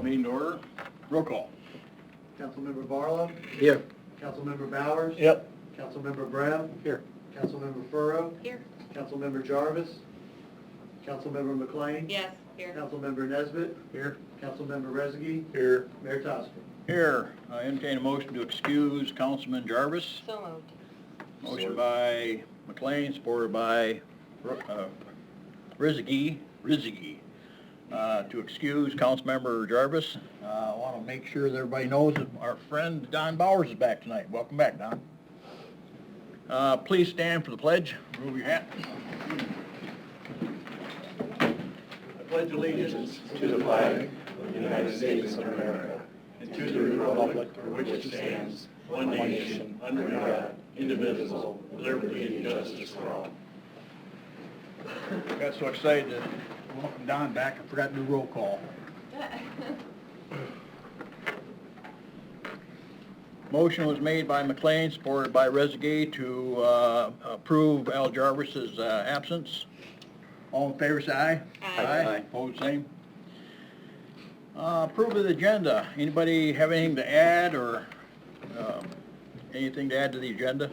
meeting to order. Roll call. Councilmember Barlow. Here. Councilmember Bowers. Yep. Councilmember Brem. Here. Councilmember Furrow. Here. Councilmember Jarvis. Councilmember McLean. Yes, here. Councilmember Nesbitt. Here. Councilmember Rezegi. Here. Mayor Tosper. Here. I entertain a motion to excuse Councilman Jarvis. So moved. Motion by McLean, supported by Rezegi, to excuse Councilmember Jarvis. I want to make sure that everybody knows that our friend Don Bowers is back tonight. Welcome back, Don. Please stand for the pledge. Remove your hat. I pledge allegiance to the flag of the United States of America and to the republic for which it stands, one nation, under God, indivisible, with liberty and justice for all. Got so excited to welcome Don back, I forgot to do roll call. Motion was made by McLean, supported by Rezegi, to approve Al Jarvis's absence. All in favor, say aye. Aye. Opposed, same. Approve of the agenda. Anybody have anything to add or anything to add to the agenda?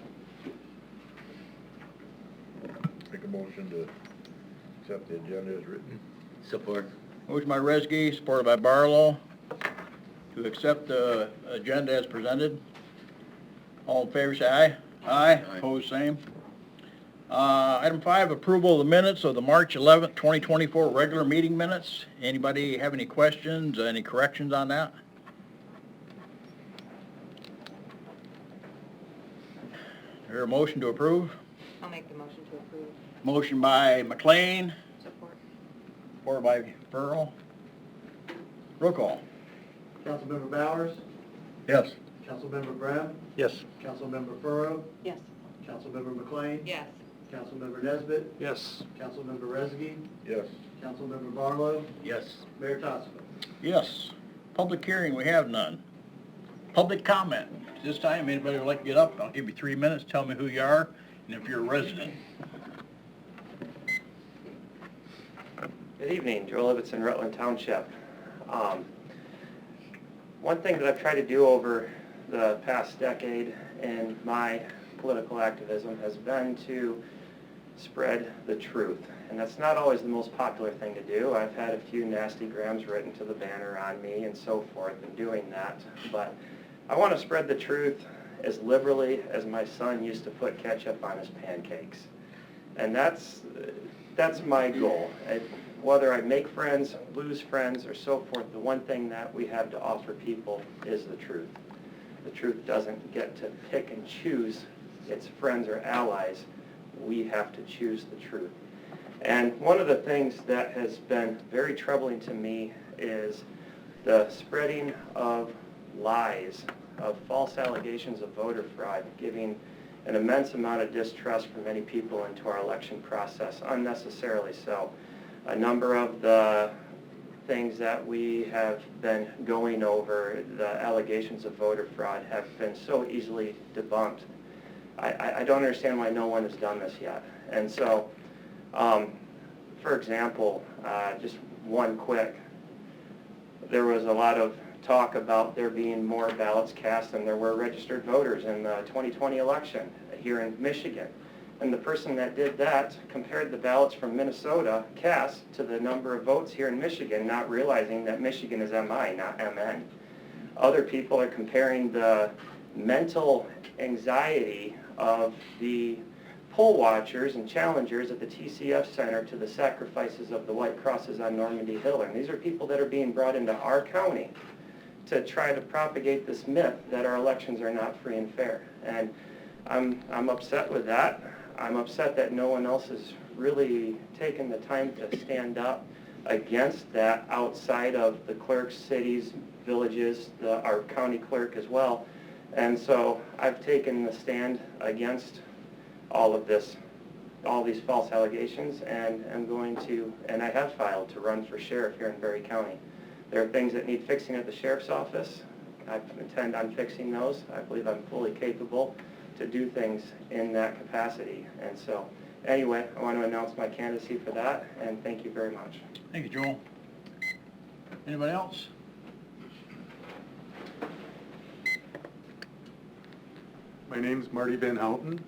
Make a motion to accept the agenda as written. Support. Motion by Rezegi, supported by Barlow, to accept the agenda as presented. All in favor, say aye. Aye. Aye. Opposed, same. Item 5, approval of the minutes of the March 11th, 2024 regular meeting minutes. Anybody have any questions, any corrections on that? Is there a motion to approve? I'll make the motion to approve. Motion by McLean, Support. supported by Burl. Roll call. Councilmember Bowers. Yes. Councilmember Brem. Yes. Councilmember Furrow. Yes. Councilmember McLean. Yes. Councilmember Nesbitt. Yes. Councilmember Rezegi. Yes. Councilmember Barlow. Yes. Mayor Tosper. Yes. Public hearing, we have none. Public comment. This time, anybody would like to get up, I'll give you 3 minutes, tell me who you are, and if you're a resident. Good evening, Joe Livingston, Rutland Township. One thing that I've tried to do over the past decade in my political activism has been to spread the truth. And that's not always the most popular thing to do. I've had a few nasty grams written to the banner on me and so forth in doing that. But I want to spread the truth as liberally as my son used to put ketchup on his pancakes. And that's my goal. Whether I make friends, lose friends, or so forth, the one thing that we have to offer people is the truth. The truth doesn't get to pick and choose its friends or allies. We have to choose the truth. And one of the things that has been very troubling to me is the spreading of lies, of false allegations of voter fraud, giving an immense amount of distrust from many people into our election process, unnecessarily so. A number of the things that we have been going over, the allegations of voter fraud, have been so easily debunked. I don't understand why no one has done this yet. And so, for example, just one quick, there was a lot of talk about there being more ballots cast than there were registered voters in the 2020 election here in Michigan. And the person that did that compared the ballots from Minnesota cast to the number of votes here in Michigan, not realizing that Michigan is MI, not MN. Other people are comparing the mental anxiety of the poll watchers and challengers at the TCF Center to the sacrifices of the White Crosses on Normandy Hill. And these are people that are being brought into our county to try to propagate this myth that our elections are not free and fair. And I'm upset with that. I'm upset that no one else has really taken the time to stand up against that outside of the clerks, cities, villages, our county clerk as well. And so I've taken the stand against all of this, all these false allegations, and I'm going to, and I have filed to run for sheriff here in Berry County. There are things that need fixing at the sheriff's office. I intend on fixing those. I believe I'm fully capable to do things in that capacity. And so, anyway, I want to announce my candidacy for that, and thank you very much. Thank you, Joel. Anybody else? My name's Marty Van Houten.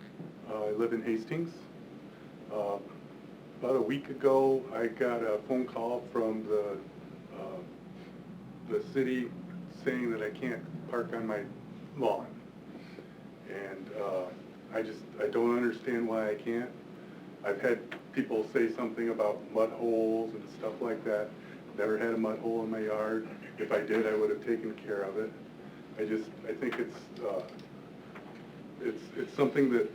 I live in Hastings. About a week ago, I got a phone call from the city saying that I can't park on my lawn. And I don't understand why I can't. I've had people say something about mud holes and stuff like that. Never had a mud hole in my yard. If I did, I would have taken care of it. I think it's something that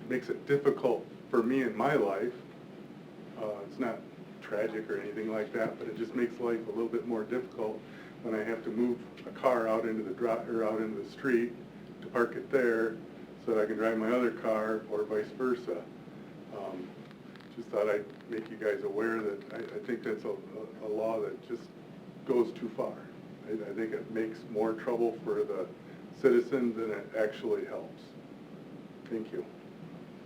makes it difficult for me in my life. It's not tragic or anything like that, but it just makes life a little bit more difficult when I have to move a car out into the street to park it there so that I can drive my other car, or vice versa. Just thought I'd make you guys aware that I think that's a law that just goes too far. I think it makes more trouble for the citizen than it actually helps. Thank you.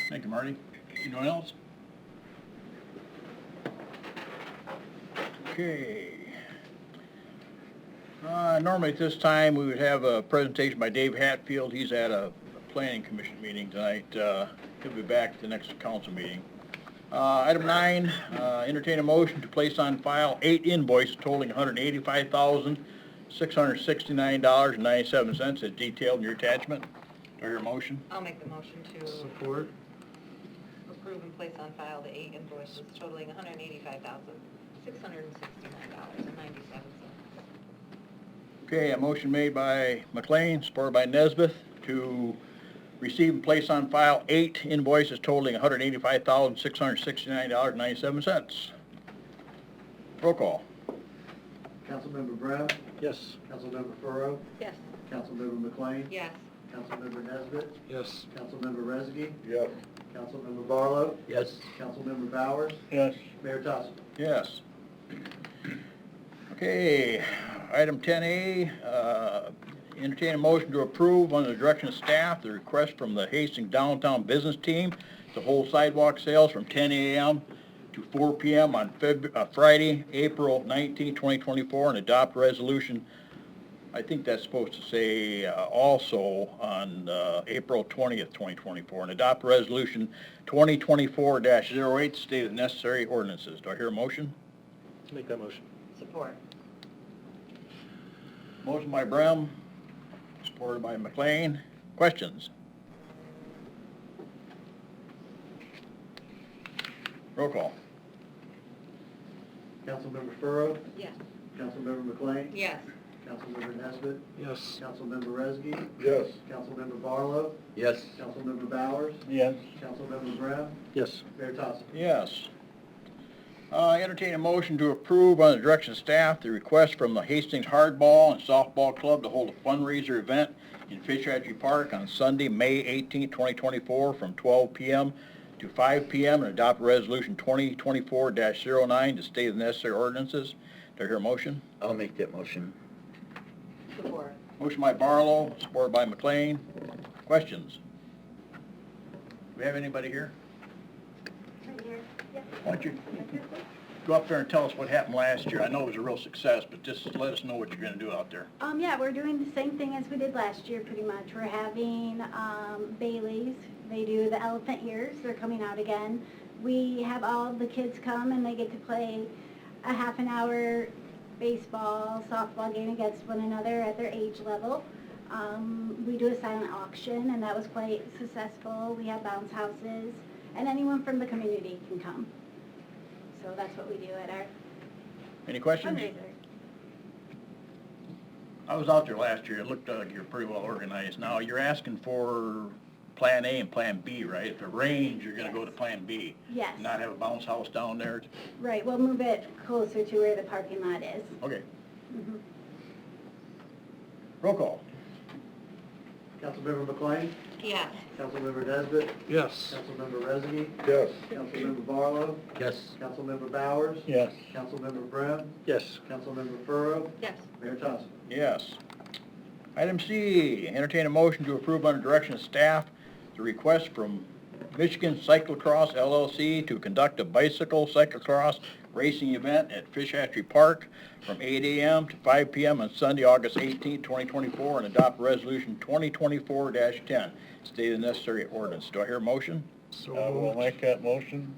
Thank you, Marty. Anyone else? Okay. Normally at this time, we would have a presentation by Dave Hatfield. He's at a planning commission meeting tonight. He'll be back at the next council meeting. Item 9, entertain a motion to place on file 8 invoices totaling $185,669.97 as detailed in your attachment. Do I hear a motion? I'll make the motion to Support. approve and place on file the 8 invoices totaling $185,669.97. Okay, a motion made by McLean, supported by Nesbeth, to receive and place on file 8 invoices totaling $185,669.97. Roll call. Councilmember Brown? Yes. Councilmember Furrow? Yes. Councilmember McLean? Yes. Councilmember Nesbit? Yes. Councilmember Rezegi? Yes. Councilmember Barlow? Yes. Councilmember Bowers? Yes. Mayor Tassel? Yes. Okay, item 10A, entertain a motion to approve on the direction of staff the request from the Hastings Downtown Business Team to hold sidewalk sales from 10 a.m. to 4 p.m. on Friday, April 19, 2024, and adopt resolution. I think that's supposed to say also on April 20th, 2024, and adopt resolution 2024-08 to state the necessary ordinances. Do I hear a motion? Make that motion. Support. Motion by Brem, supported by McLean. Questions? Roll call. Councilmember Furrow? Yes. Councilmember McLean? Yes. Councilmember Nesbit? Yes. Councilmember Rezegi? Yes. Councilmember Barlow? Yes. Councilmember Bowers? Yes. Councilmember Brown? Yes. Mayor Tassel? Yes. Entertain a motion to approve on the direction of staff the request from the Hastings Hardball and Softball Club to hold a fundraiser event in Fishhatchery Park on Sunday, May 18, 2024, from 12 p.m. to 5 p.m. and adopt resolution 2024-09 to state the necessary ordinances. Do I hear a motion? I'll make that motion. Support. Motion by Barlow, supported by McLean. Questions? Do we have anybody here? Why don't you go up there and tell us what happened last year? I know it was a real success, but just let us know what you're going to do out there. Yeah, we're doing the same thing as we did last year, pretty much. We're having Bailey's. They do the elephant ears. They're coming out again. We have all the kids come and they get to play a half an hour baseball, softball game against one another at their age level. We do a silent auction, and that was quite successful. We have bounce houses, and anyone from the community can come. So that's what we do at our Any questions? fundraiser. I was out there last year. It looked like you're pretty well organized. Now, you're asking for Plan A and Plan B, right? If it rains, you're going to go to Plan B. Yes. Not have a bounce house down there? Right, we'll move it closer to where the parking lot is. Okay. Mhm. Roll call. Councilmember McLean? Yes. Councilmember Nesbit? Yes. Councilmember Rezegi? Yes. Councilmember Barlow? Yes. Councilmember Bowers? Yes. Councilmember Brown? Yes. Councilmember Furrow? Yes. Mayor Tassel? Yes. Item C, entertain a motion to approve under direction of staff the request from Michigan Cyclocross LLC to conduct a bicycle cyclocross racing event at Fish Hatchery Park from 8 a.m. to 5 p.m. on Sunday, August 18, 2024, and adopt Resolution 2024-10. State the necessary ordinance. Do I hear a motion? We'll make that motion,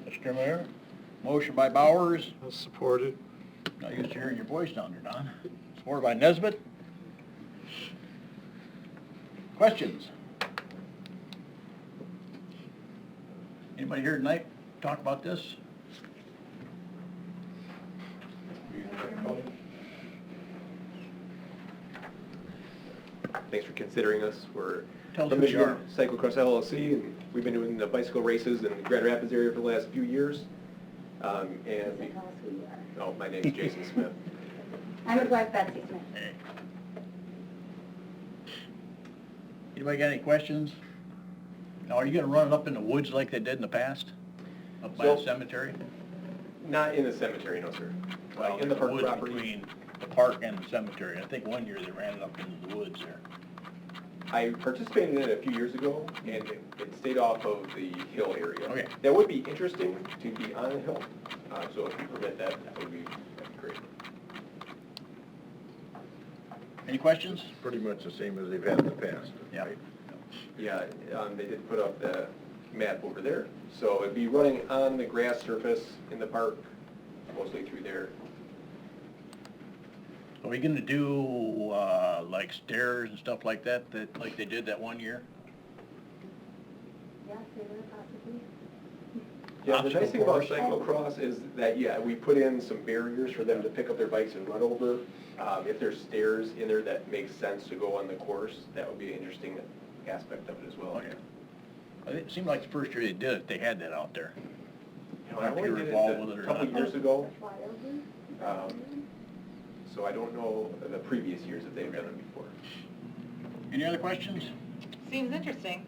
Mr. Mayor. Motion by Bowers. I'll support it. Not used to hearing your voice down there, Don. Supported by Nesbit. Questions? Anybody here tonight talk about this? Thanks for considering us. We're Tell us from who you Michigan Cyclocross LLC, and we've been doing the bicycle races in the Grand Rapids area for the last few years. And Tell us who you are. oh, my name's Jason Smith. I'm his wife, Betsy Smith. Hey. Anybody got any questions? Now, are you gonna run it up in the woods like they did in the past? Up by the So- cemetery? Not in the cemetery, no, sir. Well, In the park woods property. between the park and the cemetery. I think one year they ran it up into the woods there. I participated in it a few years ago, and it stayed off of the hill area. Okay. That would be interesting to be on a hill, so if you permit that, that'd be great. Any questions? Pretty much the same as they've had in the past. Yeah. Yeah, they did put up the map over there, so it'd be running on the grass surface in the park, mostly through there. Are we gonna do, like stairs and stuff like that, like they did that one year? Yeah, they were possibly. Yeah, the Obstacle nice thing about course. cyclocross is that, yeah, we put in some barriers for them to pick up their bikes and run over. If there's stairs in there that makes sense to go on the course, that would be an interesting aspect of it as well. Okay. It seemed like the first year they did it, they had that out there. You know, I I don't know if only you're did involved it with it a or couple not. years ago, Wilder? so I don't know the previous years if they've done it before. Any other questions? Seems interesting.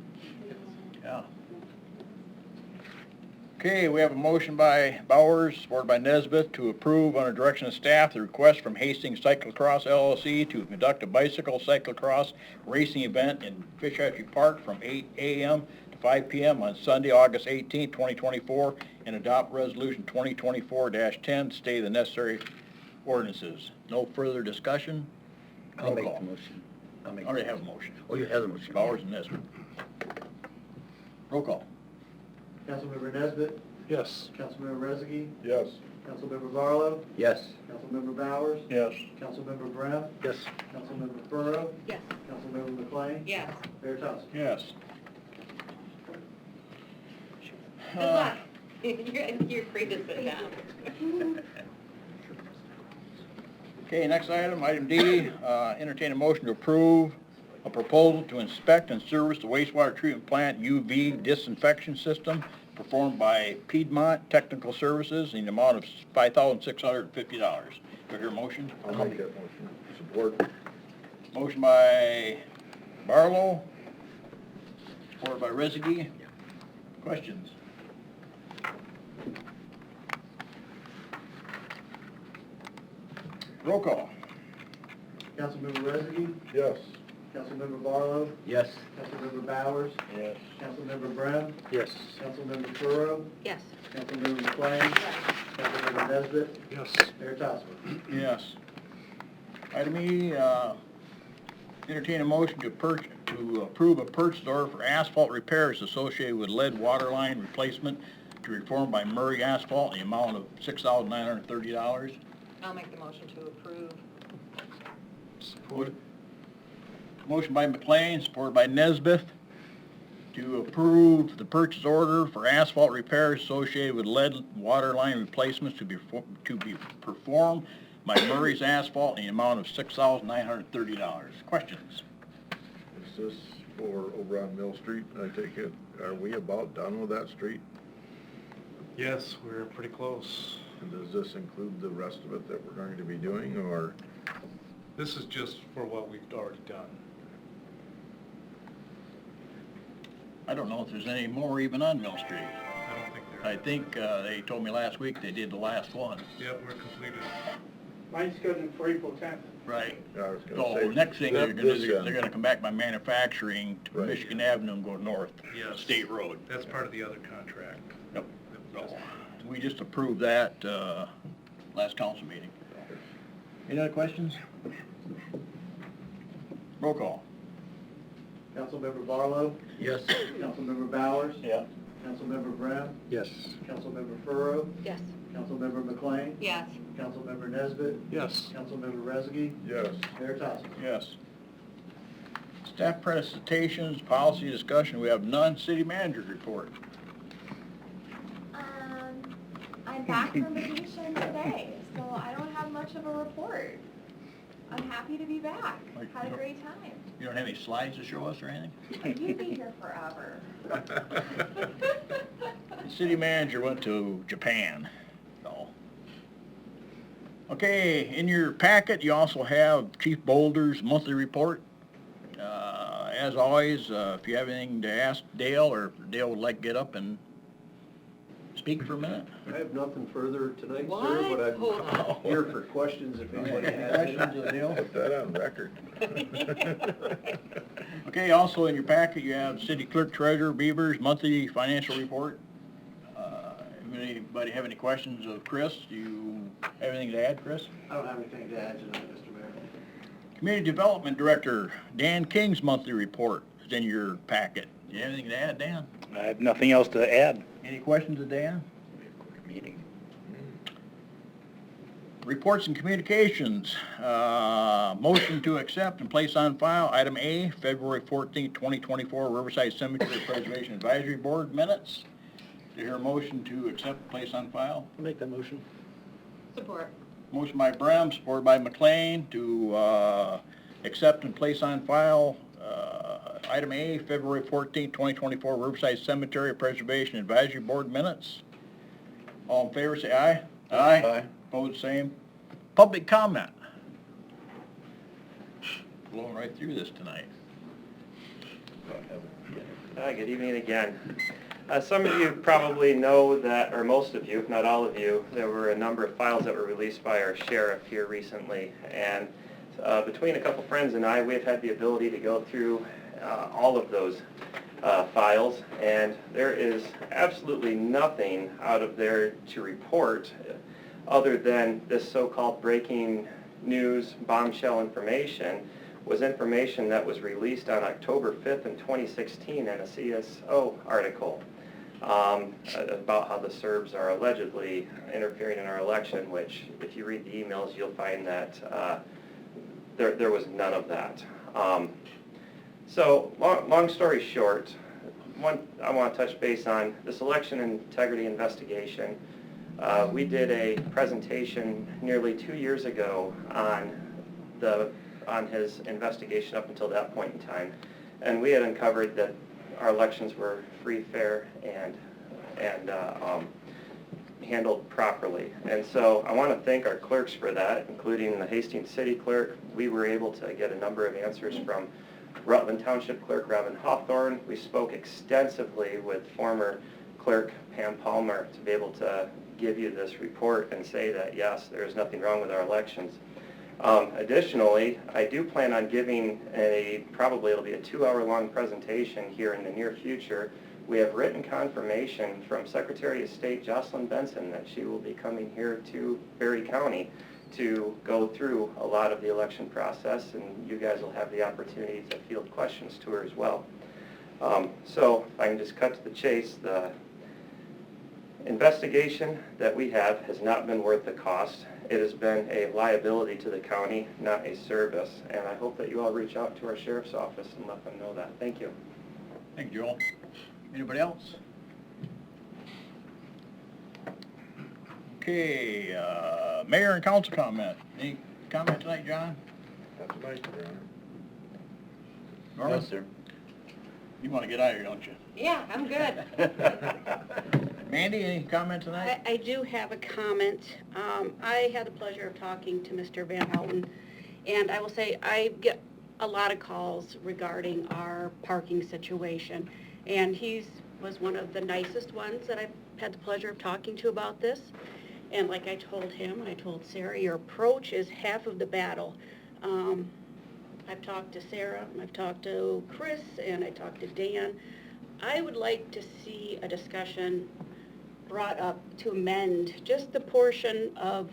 Yeah. Okay, we have a motion by Bowers, supported by Nesbit, to approve under direction of staff the request from Hastings Cyclocross LLC to conduct a bicycle cyclocross racing event in Fish Hatchery Park from 8 a.m. to 5 p.m. on Sunday, August 18, 2024, and adopt Resolution 2024-10, state the necessary ordinances. No further discussion? I'll Roll make call. the motion. I'll make Already the have a motion. motion. Oh, you have the motion. Bowers and Nesbit. Roll call. Councilmember Nesbit, Yes. Councilmember Rezegi, Yes. Councilmember Barlow, Yes. Councilmember Bowers, Yes. Councilmember Brem, Yes. Councilmember Furrow, Yes. Councilmember McLean, Yes. Mayor Thompson. Yes. Good luck. You're free to sit down. Okay, next item, item D, entertain a motion to approve a proposal to inspect and service the wastewater treatment plant UV disinfection system performed by Piedmont Technical Services in the amount of $5,650. Do I hear a motion? I'll make that motion. Support. Motion by Barlow, supported by Rezegi. Questions? Roll call. Councilmember Rezegi, Yes. Councilmember Barlow, Yes. Councilmember Bowers, Yes. Councilmember Brem, Yes. Councilmember Furrow, Yes. Councilmember McLean, Councilmember Nesbit, Yes. Mayor Thompson. Yes. Item E, entertain a motion to approve a purchase order for asphalt repairs associated with lead water line replacement to be performed by Murray Asphalt in the amount of $6,930. I'll make the motion to approve. Support. Motion by McLean, supported by Nesbith, to approve the purchase order for asphalt repairs associated with lead water line replacements to be performed by Murray's Asphalt in the amount of $6,930. Questions? Is this for over on Mill Street? I take it, are we about done with that street? Yes, we're pretty close. And does this include the rest of it that we're going to be doing, or? This is just for what we've already done. I don't know if there's any more even on Mill Street. I don't think there I think they told me last week they did the last one. Yep, we're completed. Mine's scheduled for April 10th. Right. I was gonna So say, next thing they're that- gonna this do, end. they're gonna come back by manufacturing to Right. Michigan Avenue and go north, Yes. State Road. That's part of the other contract. Yep. So, we just approved that, last council meeting. Any other questions? Roll call. Councilmember Barlow, Yes. Councilmember Bowers, Yeah. Councilmember Brown, Yes. Councilmember Furrow, Yes. Councilmember McLean, Yes. Councilmember Nesbit, Yes. Councilmember Rezegi, Yes. Mayor Tausif. Yes. Staff presentations, policy discussion, we have none. City manager's report. I'm back from vacation today, so I don't have much of a report. I'm happy to be back. Had a great time. You don't have any slides to show us or anything? You'd be here forever. The city manager went to Japan, so. Okay, in your packet, you also have Chief Boulder's monthly report. As always, if you have anything to ask Dale, or if Dale would like to get up and speak for a minute. I have nothing further tonight, What? sir, but Hold I'm here for questions if anybody has any. Questions of Dale? Put that on record. Okay, also in your packet, you have City Clerk Treasurer Beaver's monthly financial report. Anybody have any questions of Chris? Do you have anything to add, Chris? I don't have anything to add tonight, Mr. Mayor. Community Development Director Dan King's monthly report is in your packet. Do you have anything to add, Dan? I have nothing else to add. Any questions of Dan? Meeting. Reports and communications. Motion to accept and place on file, item A, February 14th, 2024, Riverside Cemetery Preservation Advisory Board minutes. Do you hear a motion to accept and place on file? I'll make that motion. Support. Motion by Brem, supported by McLean, to accept and place on file, item A, February 14th, 2024, Riverside Cemetery Preservation Advisory Board minutes. All in favor, say aye. Aye. Opposed, same. Public comment. Blowing right through this tonight. Hi, good evening again. Some of you probably know that, or most of you, if not all of you, there were a number of files that were released by our sheriff here recently. And between a couple friends and I, we've had the ability to go through all of those files, and there is absolutely nothing out of there to report other than this so-called breaking news bombshell information was information that was released on October 5th in 2016 in a CSO article about how the Serbs are allegedly interfering in our election, which if you read the emails, you'll find that there was none of that. So long story short, I want to touch base on this election integrity investigation. We did a presentation nearly 2 years ago on his investigation up until that point in time, and we had uncovered that our elections were free, fair, and handled properly. And so I want to thank our clerks for that, including the Hastings City Clerk. We were able to get a number of answers from Rutland Township Clerk Robin Hawthorne. We spoke extensively with former Clerk Pam Palmer to be able to give you this report and say that yes, there is nothing wrong with our elections. Additionally, I do plan on giving probably it'll be a 2-hour-long presentation here in the near future. We have written confirmation from Secretary of State Jocelyn Benson that she will be coming here to Berry County to go through a lot of the election process, and you guys will have the opportunity to field questions to her as well. So if I can just cut to the chase, the investigation that we have has not been worth the cost. It has been a liability to the county, not a service, and I hope that you all reach out to our sheriff's office and let them know that. Thank you. Thank you, Joel. Anybody else? Okay, mayor and council comment. Any comment tonight, John? That's nice, Your Honor. Norman? Yes, sir. You want to get out of here, don't you? Yeah, I'm good. Mandy, any comment tonight? I do have a comment. I had the pleasure of talking to Mr. Van Houten, and I will say I get a lot of calls regarding our parking situation, and he was one of the nicest ones that I've had the pleasure of talking to about this. And like I told him, I told Sarah, your approach is half of the battle. I've talked to Sarah, I've talked to Chris, and I talked to Dan. I would like to see a discussion brought up to amend just the portion of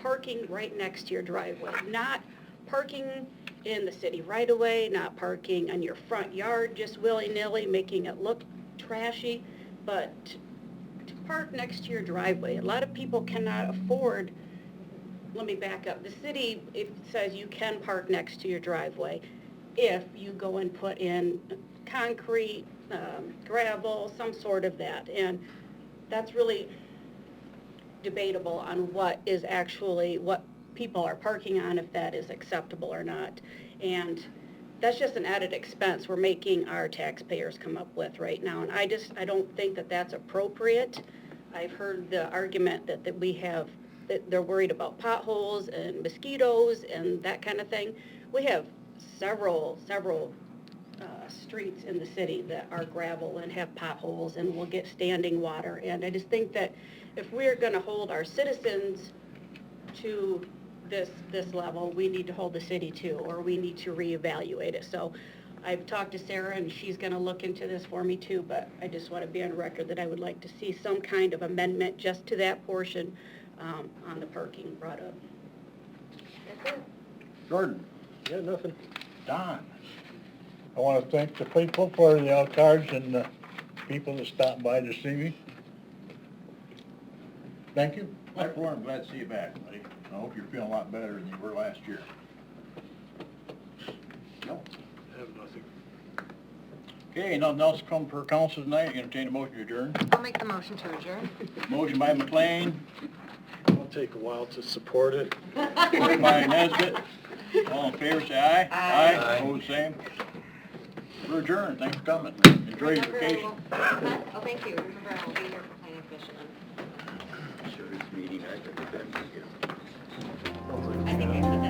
parking right next to your driveway, not parking in the city right away, not parking on your front yard just willy-nilly, making it look trashy, but to park next to your driveway. A lot of people cannot afford, let me back up, the city, it says you can park next to your driveway if you go and put in concrete, gravel, some sort of that, and that's really debatable on what is actually, what people are parking on, if that is acceptable or not. And that's just an added expense we're making our taxpayers come up with right now. And I don't think that that's appropriate. I've heard the argument that we have, that they're worried about potholes and mosquitoes and that kind of thing. We have several streets in the city that are gravel and have potholes and will get standing water. And I just think that if we're going to hold our citizens to this level, we need to hold the city too, or we need to reevaluate it. So I've talked to Sarah, and she's going to look into this for me too, but I just want to be on record that I would like to see some kind of amendment just to that portion on the parking brought up. That's it. Jordan? Yeah, nothing. Don? I want to thank the people for the outcards and the people that stopped by to see me. Thank you. I, for one, am glad to see you back, buddy. I hope you're feeling a lot better than you were last year. No? I have nothing. Okay, nothing else come for council tonight. Entertain a motion to adjourn. I'll make the motion to adjourn. Motion by McLean, It'll take a while to support it. second by Nesbit. All in favor, say aye. Aye. Opposed, same. We're adjourned. Thanks for coming. Enjoy your Remember, vacation. Oh, thank you. Remember, I will be here for planning commission. Shortest meeting I've ever been to. I think I said that.